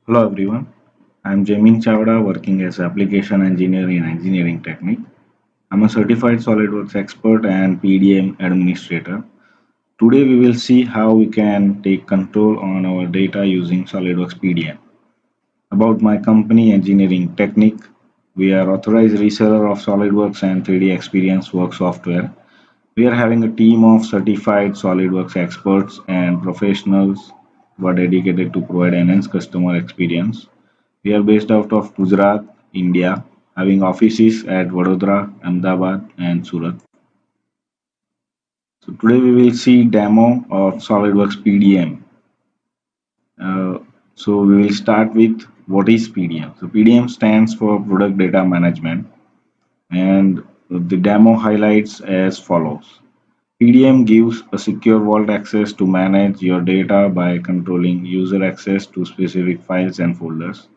Hello everyone, I'm Jamin Chavda working as application engineer in engineering technique. I'm a certified SolidWorks expert and PDM administrator. Today we will see how we can take control on our data using SolidWorks PDM. About my company Engineering Technique, we are authorized reseller of SolidWorks and 3D Experience Work software. We are having a team of certified SolidWorks experts and professionals who are dedicated to provide enhanced customer experience. We are based out of Gujarat, India, having offices at Vadodara, Ahmedabad, and Surat. So today we will see demo of SolidWorks PDM. Uh, so we will start with what is PDM. So PDM stands for Product Data Management, and the demo highlights as follows. PDM gives a secure vault access to manage your data by controlling user access to specific files and folders.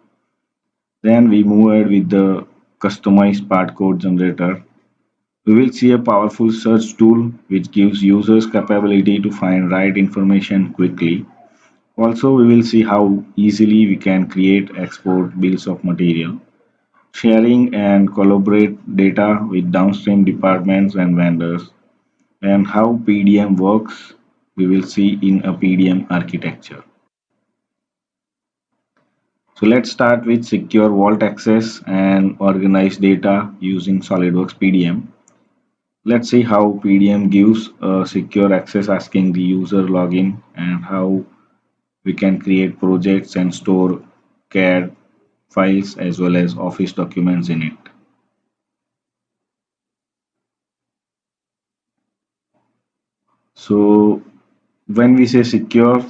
Then we move ahead with the customized part code generator. We will see a powerful search tool which gives users capability to find right information quickly. Also, we will see how easily we can create export bills of material, sharing and collaborate data with downstream departments and vendors, and how PDM works. We will see in a PDM architecture. So let's start with secure vault access and organize data using SolidWorks PDM. Let's see how PDM gives secure access asking the user login and how we can create projects and store CAD files as well as Office documents in it. So when we say secure,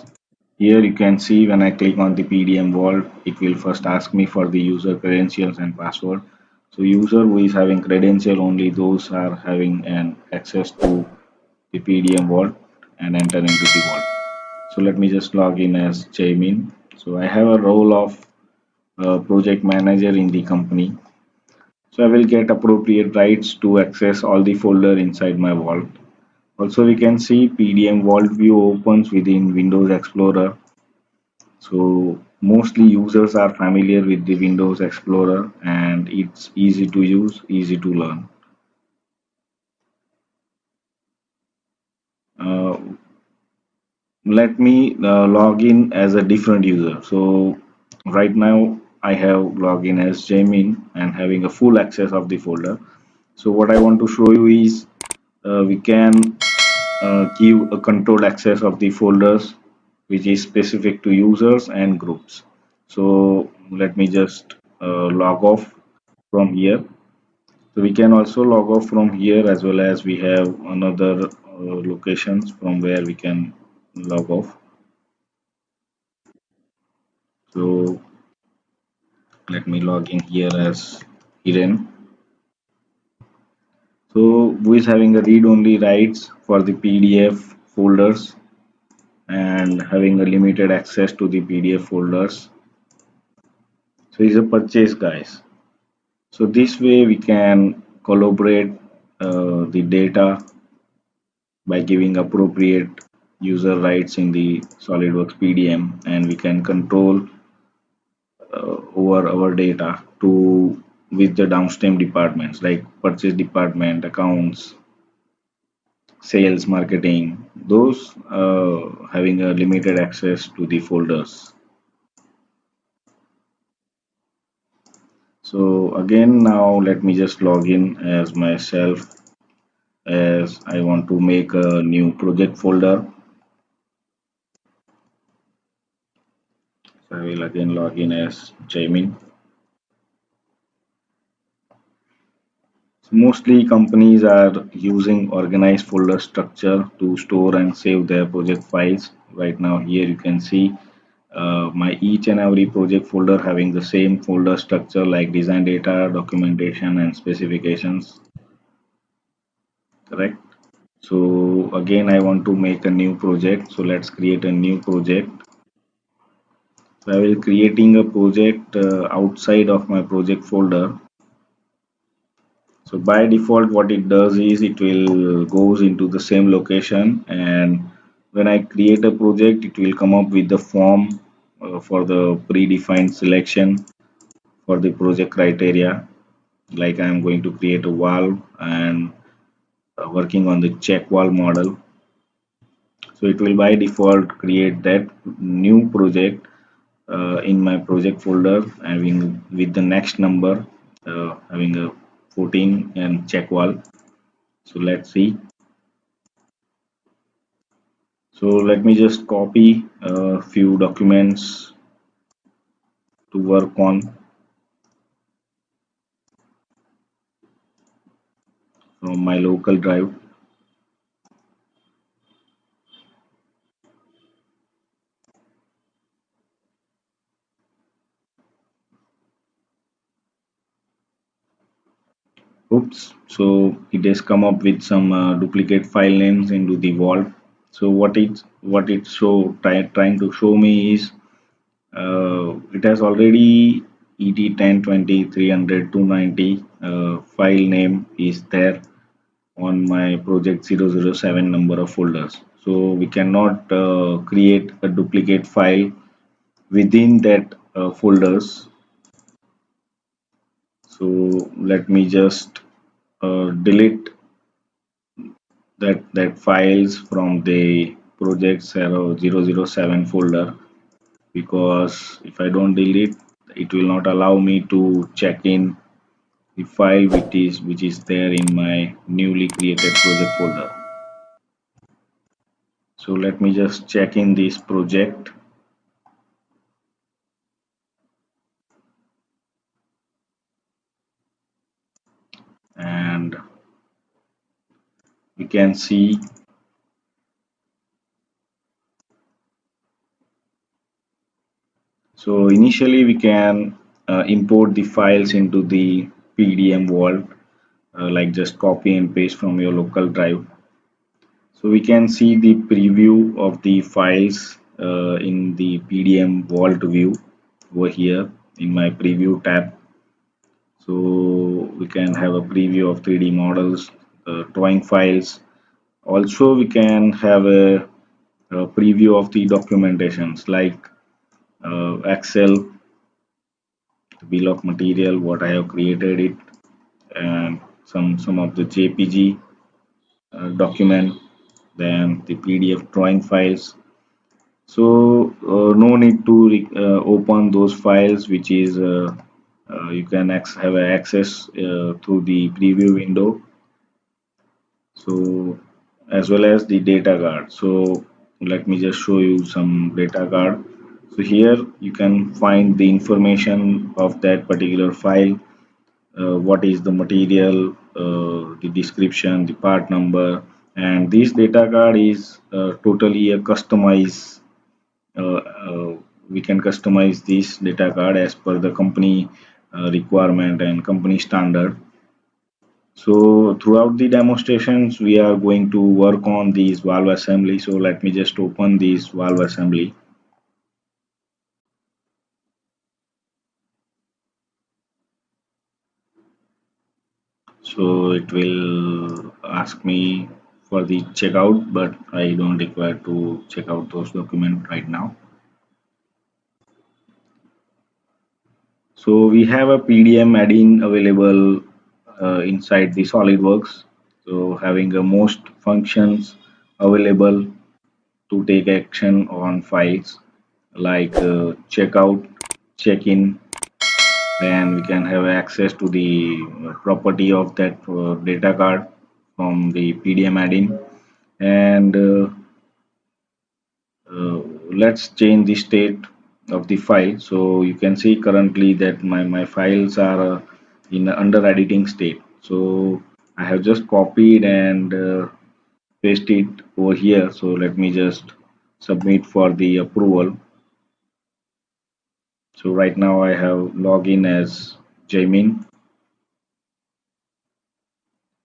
here you can see when I click on the PDM vault, it will first ask me for the user credentials and password. So user who is having credential only those are having an access to the PDM vault and enter into the vault. So let me just log in as Jamin. So I have a role of project manager in the company. So I will get appropriate rights to access all the folder inside my vault. Also we can see PDM vault view opens within Windows Explorer. So mostly users are familiar with the Windows Explorer and it's easy to use, easy to learn. Uh, Let me log in as a different user. So right now I have login as Jamin and having a full access of the folder. So what I want to show you is we can give a controlled access of the folders which is specific to users and groups. So let me just log off from here. So we can also log off from here as well as we have another locations from where we can log off. So let me log in here as Hiren. So who is having a read-only rights for the PDF folders and having a limited access to the PDF folders. So he's a purchase guys. So this way we can collaborate the data by giving appropriate user rights in the SolidWorks PDM and we can control over our data to with the downstream departments like purchase department, accounts, sales, marketing, those having a limited access to the folders. So again, now let me just log in as myself as I want to make a new project folder. So I will again log in as Jamin. So mostly companies are using organized folder structure to store and save their project files. Right now here you can see my each and every project folder having the same folder structure like design data, documentation and specifications, correct? So again I want to make a new project. So let's create a new project. So I will creating a project outside of my project folder. So by default what it does is it will goes into the same location and when I create a project it will come up with the form for the predefined selection for the project criteria. Like I am going to create a valve and working on the check valve model. So it will by default create that new project in my project folder having with the next number having a 14 and check valve. So let's see. So let me just copy a few documents to work on from my local drive. Oops, so it has come up with some duplicate file names into the vault. So what it's trying to show me is it has already ET 1020 300 290 file name is there on my project 007 number of folders. So we cannot create a duplicate file within that folders. So let me just delete that files from the project 007 folder, because if I don't delete, it will not allow me to check in the file which is there in my newly created project folder. So let me just check in this project, and we can see. So initially we can import the files into the PDM vault, like just copy and paste from your local drive. So we can see the preview of the files in the PDM vault view over here in my preview tab. So we can have a preview of 3D models, drawing files. Also, we can have a preview of the documentations like Excel, the bill of material, what I have created it, and some of the JPG document, then the PDF drawing files. So no need to open those files, which is you can have access through the preview window. So as well as the data guard. So let me just show you some data guard. So here you can find the information of that particular file, what is the material, the description, the part number, and this data card is totally a customized. We can customize this data card as per the company requirement and company standard. So throughout the demonstrations, we are going to work on these valve assembly. So let me just open this valve assembly. So it will ask me for the checkout, but I don't require to check out those documents right now. So we have a PDM add-in available inside the SolidWorks. So having a most functions available to take action on files like checkout, check-in. Then we can have access to the property of that data card from the PDM add-in, and uh, let's change the state of the file. So you can see currently that my files are in under editing state. So I have just copied and paste it over here. So let me just submit for the approval. So right now I have login as Jamin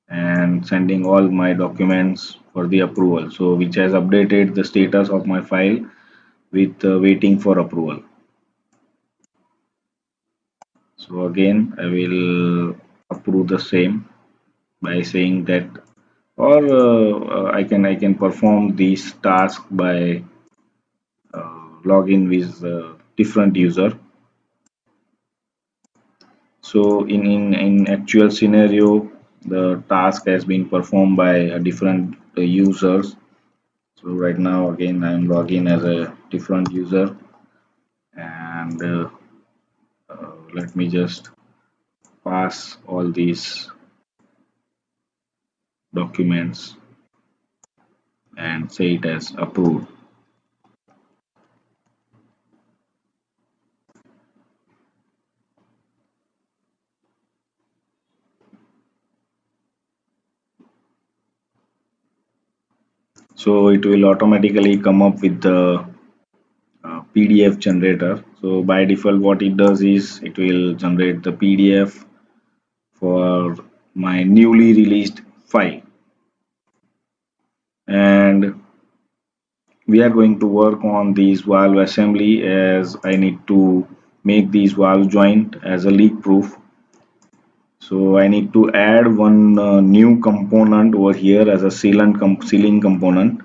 and sending all my documents for the approval. So which has updated the status of my file with waiting for approval. So again, I will approve the same by saying that, or I can perform this task by login with different user. So in actual scenario, the task has been performed by a different users. So right now again I'm logging as a different user, and let me just pass all these documents and say it as approved. So it will automatically come up with the PDF generator. So by default, what it does is it will generate the PDF for my newly released file, and we are going to work on these valve assembly as I need to make these valves joint as a leak proof. So I need to add one new component over here as a sealing component,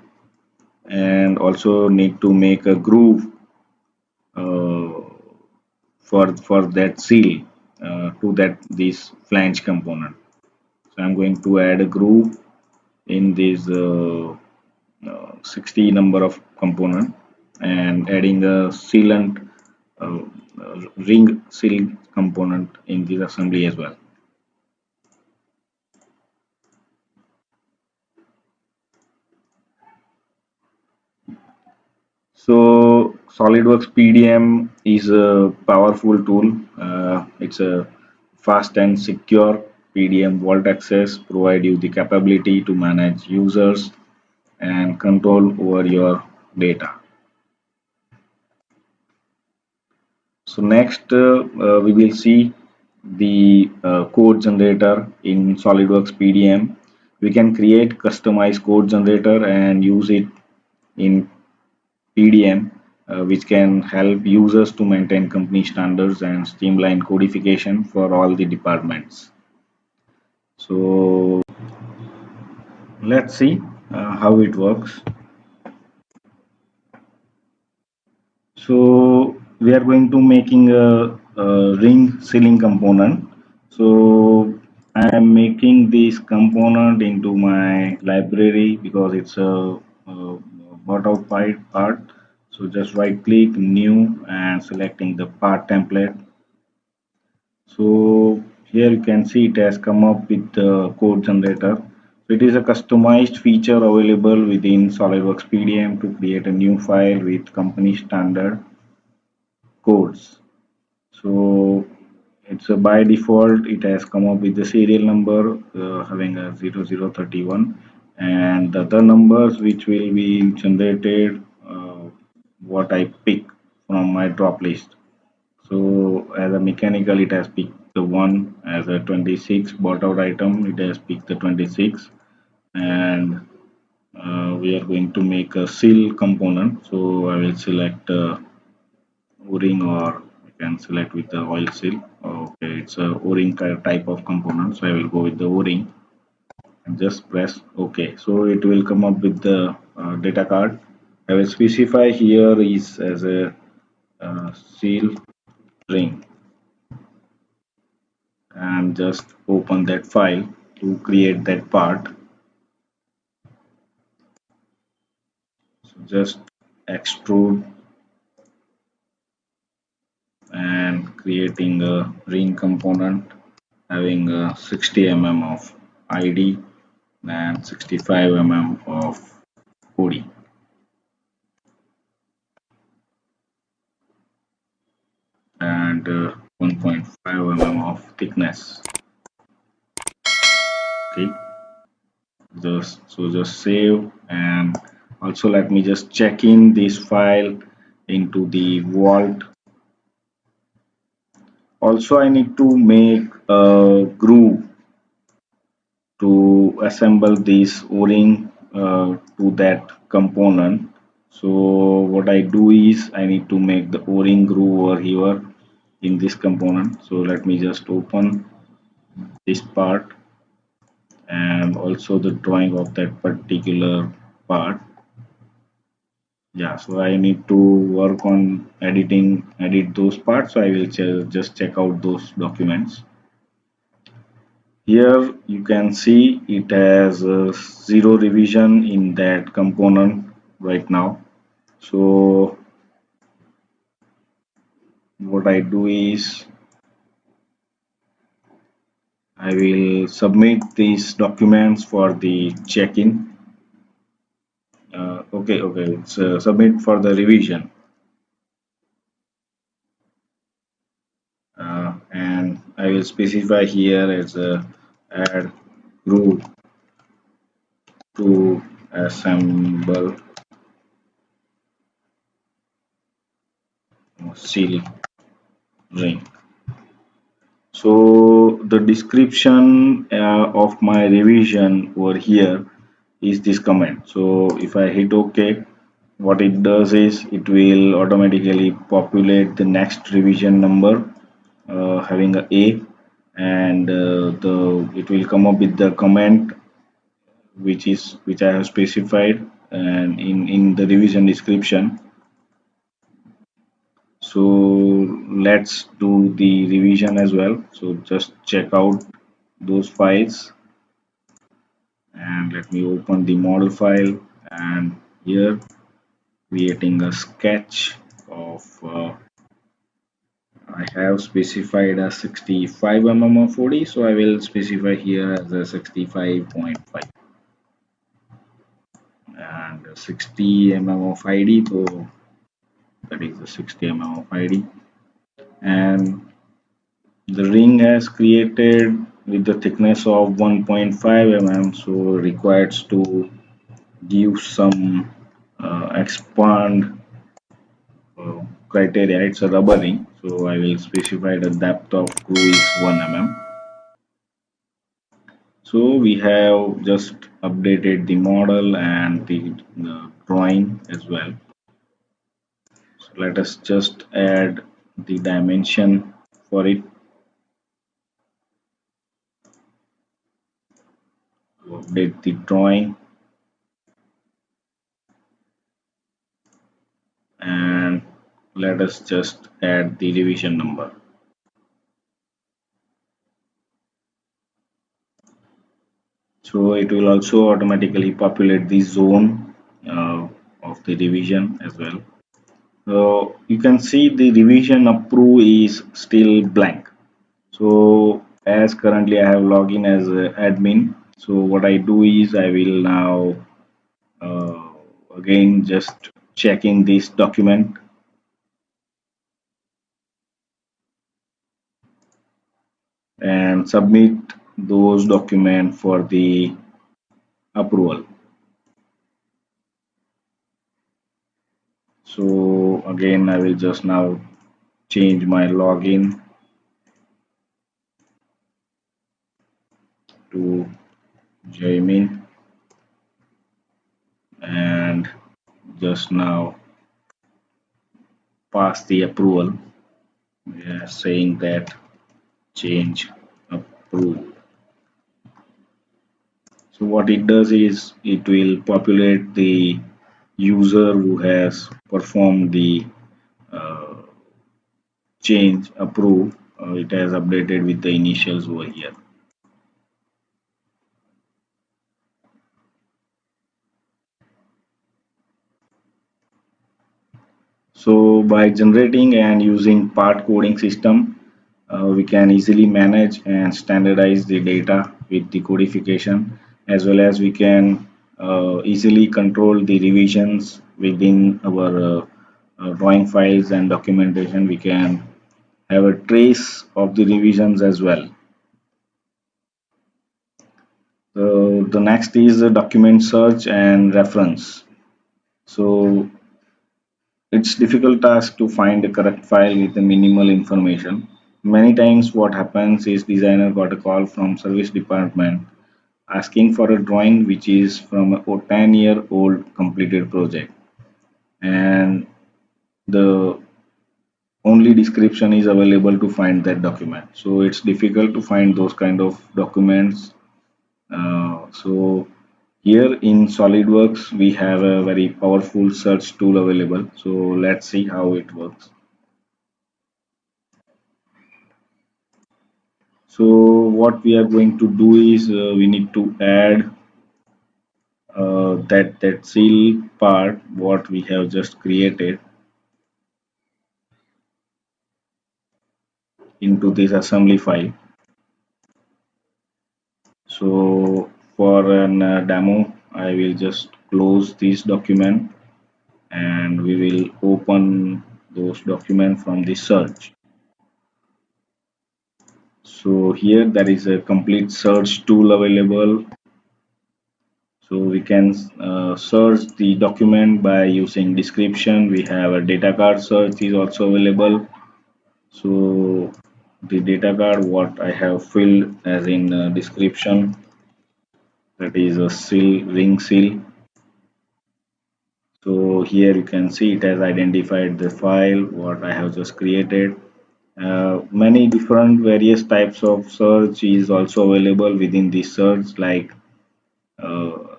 and also need to make a groove uh, for that seal to that this flange component. So I'm going to add a groove in this 60 number of component, and adding a sealant uh, ring seal component in this assembly as well. So SolidWorks PDM is a powerful tool. It's a fast and secure PDM vault access, provide you the capability to manage users and control over your data. So next we will see the code generator in SolidWorks PDM. We can create customized code generator and use it in PDM, which can help users to maintain company standards and streamline codification for all the departments. So let's see how it works. So we are going to making a ring sealing component. So I am making this component into my library because it's a bought out part. So just right click new and selecting the part template. So here you can see it has come up with the code generator. So it is a customized feature available within SolidWorks PDM to create a new file with company standard codes. So it's a by default it has come up with the serial number having a 0031, and the other numbers which will be generated what I pick from my drop list. So as a mechanical it has picked the one, as a 26 bought out item it has picked the 26, and we are going to make a seal component. So I will select o-ring, or I can select with the oil seal. Okay, it's a o-ring type of component, so I will go with the o-ring and just press OK. So it will come up with the data card. I will specify here is as a seal ring, and just open that file to create that part. So just extrude and creating a ring component having 60 mm of ID and 65 mm of OD, and 1.5 mm of thickness. Okay, just save, and also let me just check in this file into the vault. Also I need to make a groove to assemble this o-ring to that component. So what I do is I need to make the o-ring groove over here in this component. So let me just open this part and also the drawing of that particular part. Yeah, so I need to work on edit those parts, so I will just check out those documents. Here you can see it has zero revision in that component right now. So what I do is I will submit these documents for the check-in. Okay, it's submit for the revision, and I will specify here as a add group to assemble seal ring. So the description of my revision over here is this command. So if I hit OK, what it does is it will automatically populate the next revision number having a, and the it will come up with the comment which I have specified and in the revision description. So let's do the revision as well. So just check out those files, and let me open the model file, and here creating a sketch of I have specified a 65 mm of 40, so I will specify here as a 65.5 and 60 mm of ID, so that is the 60 mm of ID. And the ring has created with the thickness of 1.5 mm, so requires to give some expand criteria. It's a rubber ring, so I will specify the depth of screw is 1 mm. So we have just updated the model and the drawing as well. So let us just add the dimension for it to update the drawing, and let us just add the revision number. So it will also automatically populate the zone of the revision as well. So you can see the revision approve is still blank. So as currently I have login as admin, so what I do is I will now uh, again just checking this document and submit those documents for the approval. So again I will just now change my login to Jamin and just now pass the approval. We are saying that change approved. So what it does is it will populate the user who has performed the uh, change approve. It has updated with the initials over here. So by generating and using part coding system, we can easily manage and standardize the data with the codification, as well as we can easily control the revisions within our drawing files and documentation. We can have a trace of the revisions as well. The next is the document search and reference. So it's difficult task to find a correct file with the minimal information. Many times what happens is designer got a call from service department asking for a drawing which is from a 10-year old completed project, and the only description is available to find that document. So it's difficult to find those kind of documents. So Here in SolidWorks we have a very powerful search tool available, so let's see how it works. So what we are going to do is we need to add that seal part what we have just created into this assembly file. So for an demo, I will just close this document and we will open those documents from the search. So here there is a complete search tool available. So we can search the document by using description. We have a data card search is also available. So the data card what I have filled as in description, that is a seal, ring seal. So here you can see it has identified the file what I have just created. Many different various types of search is also available within this search, like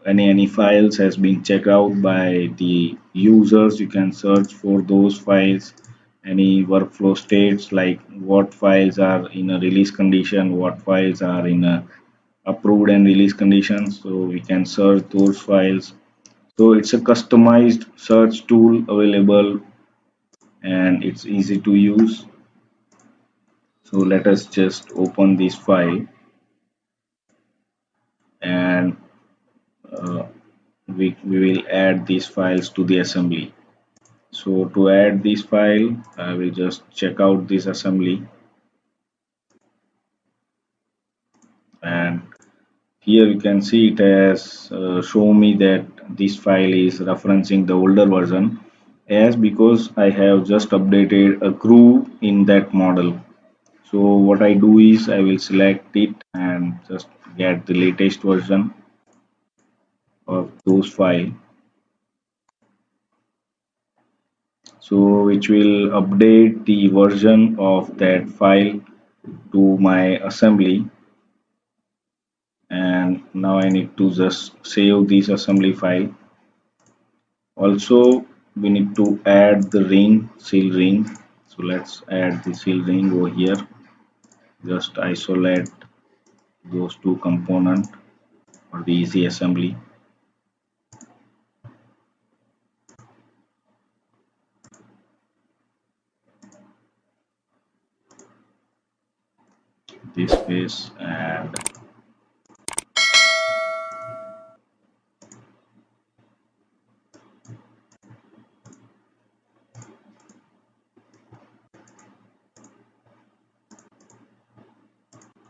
any files has been checked out by the users. You can search for those files. Any workflow states, like what files are in a release condition, what files are in a approved and release conditions. So we can search those files. So it's a customized search tool available and it's easy to use. So let us just open this file and uh, we will add these files to the assembly. So to add this file, I will just check out this assembly, and here you can see it has shown me that this file is referencing the older version, as because I have just updated a crew in that model. So what I do is I will select it and just get the latest version of those file, so which will update the version of that file to my assembly. And now I need to just save this assembly file. Also we need to add the ring, seal ring. So let's add the seal ring over here. Just isolate those two components for the easy assembly. This face and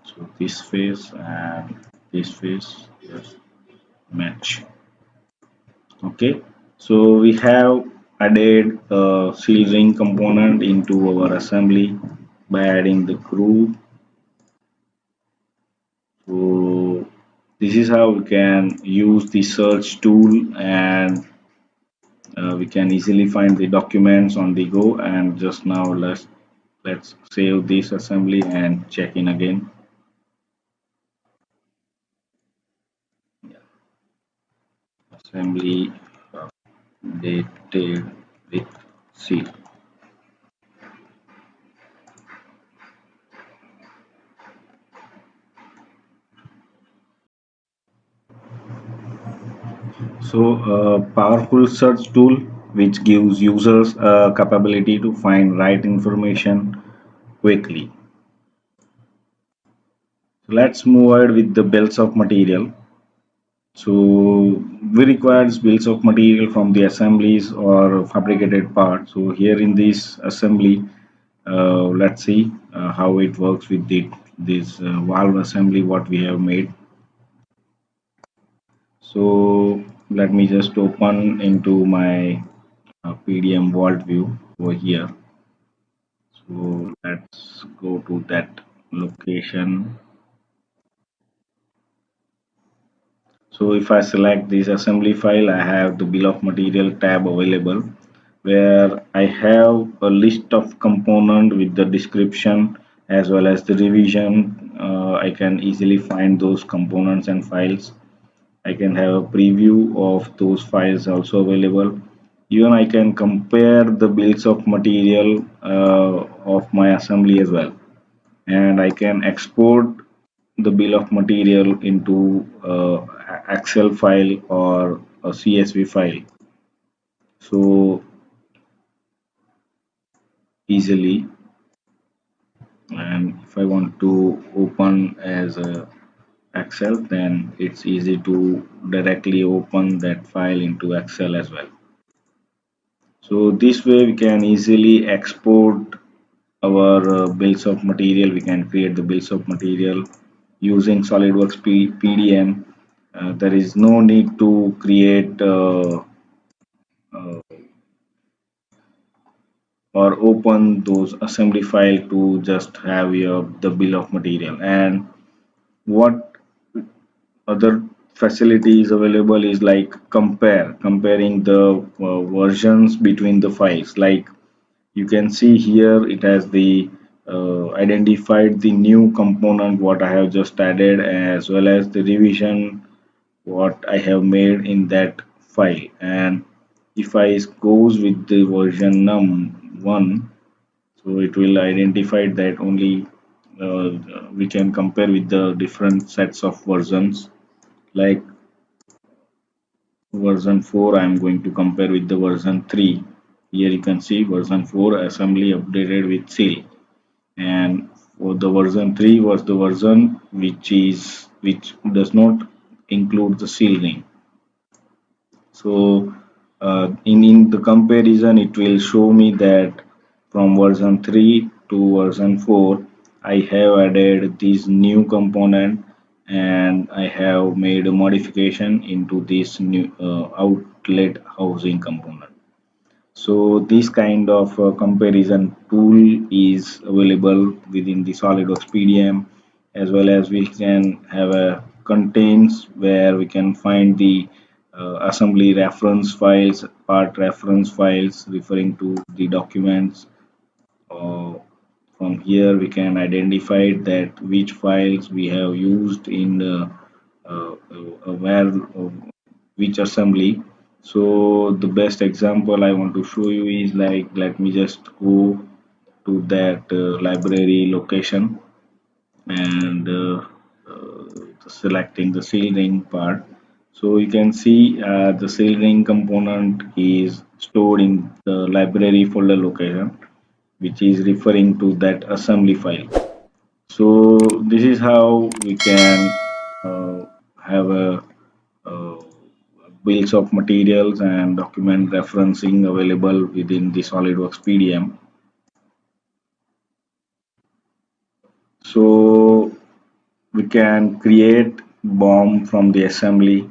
so this face and this face just match. Okay, so we have added a seal ring component into our assembly by adding the groove. So this is how we can use the search tool, and we can easily find the documents on the go. And just now let's save this assembly and check in again. Assembly updated with C. So a powerful search tool which gives users a capability to find right information quickly. So let's move ahead with the bills of material. So we require bills of material from the assemblies or fabricated parts. So here in this assembly, let's see how it works with this valve assembly what we have made. So let me just open into my PDM vault view over here. So let's go to that location. So if I select this assembly file, I have the bill of material tab available, where I have a list of component with the description as well as the revision. I can easily find those components and files, I can have a preview of those files also available. Even I can compare the bills of material of my assembly as well, and I can export the bill of material into Excel file or a CSV file so easily. And if I want to open as a Excel, then it's easy to directly open that file into Excel as well. So this way we can easily export our bills of material. We can create the bills of material using SolidWorks PDM. There is no need to create uh, or open those assembly file to just have your the bill of material. And what other facilities available is like comparing the versions between the files. Like you can see here, it has the identified the new component what I have just added, as well as the revision what I have made in that file. And if I goes with the version num1, so it will identify that only uh, we can compare with the different sets of versions. Like version 4, I am going to compare with the version 3. Here you can see version 4 assembly updated with seal, and for the version 3 was the version which does not include the seal name. So in the comparison, it will show me that from version 3 to version 4, I have added this new component, and I have made a modification into this new outlet housing component. So this kind of comparison tool is available within the SolidWorks PDM, as well as we can have a contains where we can find the assembly reference files, part reference files referring to the documents. Uh, from here we can identify that which files we have used in the where which assembly. So the best example I want to show you is like, let me just go to that library location and selecting the seal ring part. So you can see the seal ring component is stored in the library folder location, which is referring to that assembly file. So this is how we can have a uh, bills of materials and document referencing available within the SolidWorks PDM. So we can create BOM from the assembly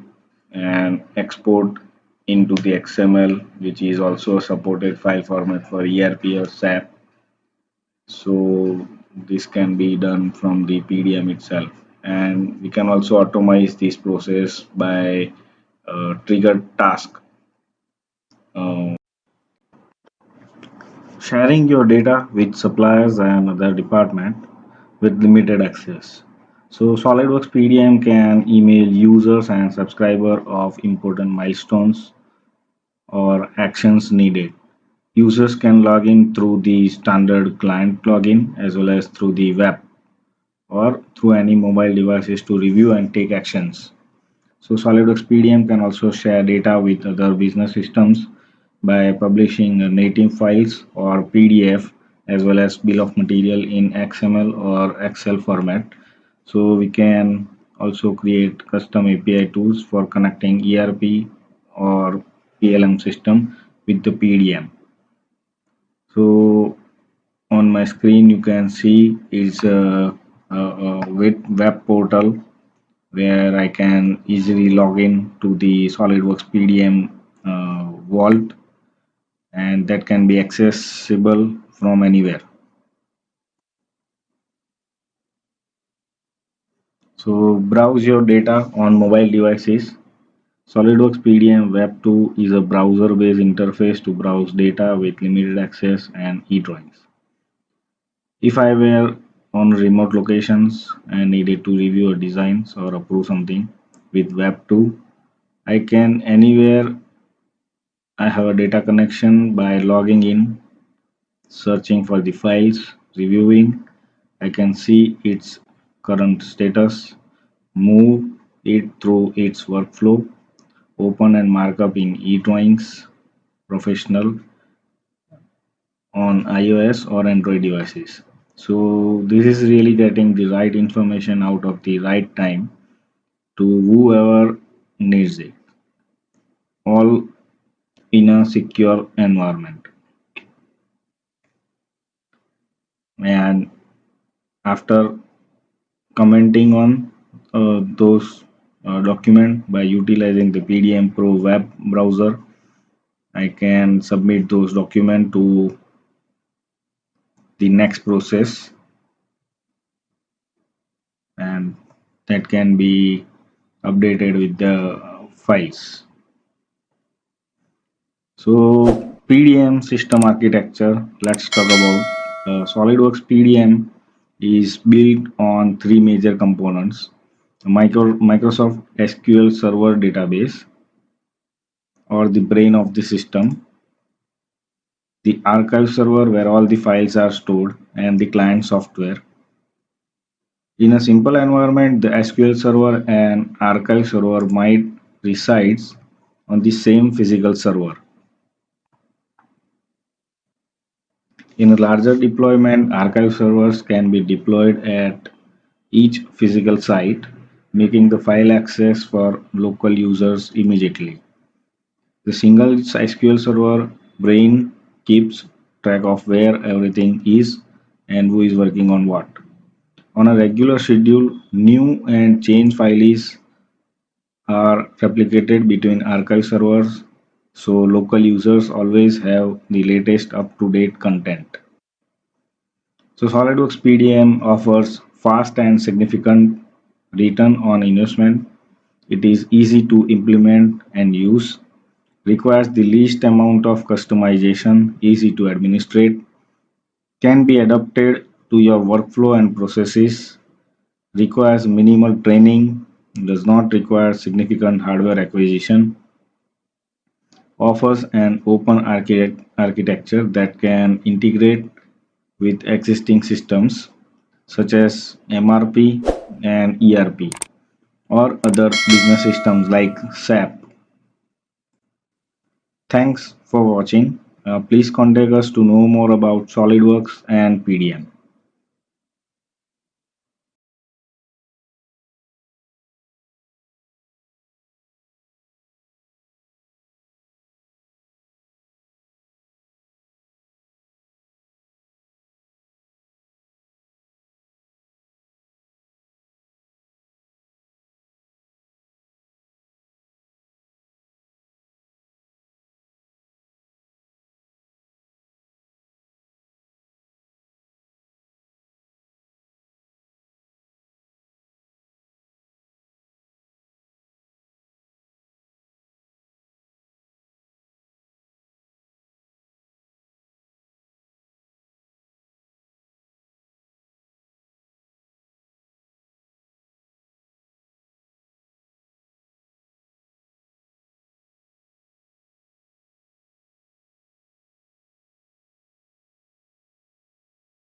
and export into the XML, which is also a supported file format for ERP or SAP. So this can be done from the PDM itself. And we can also automate this process by triggered task. Uh, Sharing your data with suppliers and other department with limited access. So SolidWorks PDM can email users and subscriber of important milestones or actions needed. Users can log in through the standard client login as well as through the web or through any mobile devices to review and take actions. So SolidWorks PDM can also share data with other business systems by publishing native files or PDF as well as bill of material in XML or Excel format. So we can also create custom API tools for connecting ERP or PLM system with the PDM. So on my screen you can see is a web portal where I can easily log in to the SolidWorks PDM vault, and that can be accessible from anywhere. So browse your data on mobile devices. SolidWorks PDM Web 2 is a browser-based interface to browse data with limited access and e-drawings. If I were on remote locations and needed to review a designs or approve something with Web 2, I can anywhere I have a data connection by logging in, searching for the files, reviewing. I can see its current status, move it through its workflow, open and mark up in eDrawings Professional on iOS or Android devices. So this is really getting the right information out of the right time to whoever needs it, all in a secure environment. And after commenting on those document by utilizing the PDM Pro web browser, I can submit those document to the next process, and that can be updated with the files. So PDM system architecture, let's talk about SolidWorks PDM is built on three major components: Microsoft SQL Server database, or the brain of the system, the archive server where all the files are stored, and the client software. In a simple environment, the SQL server and archive server might resides on the same physical server. In a larger deployment, archive servers can be deployed at each physical site, making the file access for local users immediately. The single SQL Server brain keeps track of where everything is and who is working on what. On a regular schedule, new and change files are replicated between archive servers, so local users always have the latest up to date content. So SolidWorks PDM offers fast and significant return on investment. It is easy to implement and use, requires the least amount of customization, easy to administrate, can be adapted to your workflow and processes, requires minimal training, does not require significant hardware acquisition, offers an open architecture that can integrate with existing systems such as MRP and ERP or other business systems like SAP. Thanks for watching. Please contact us to know more about SolidWorks and PDM.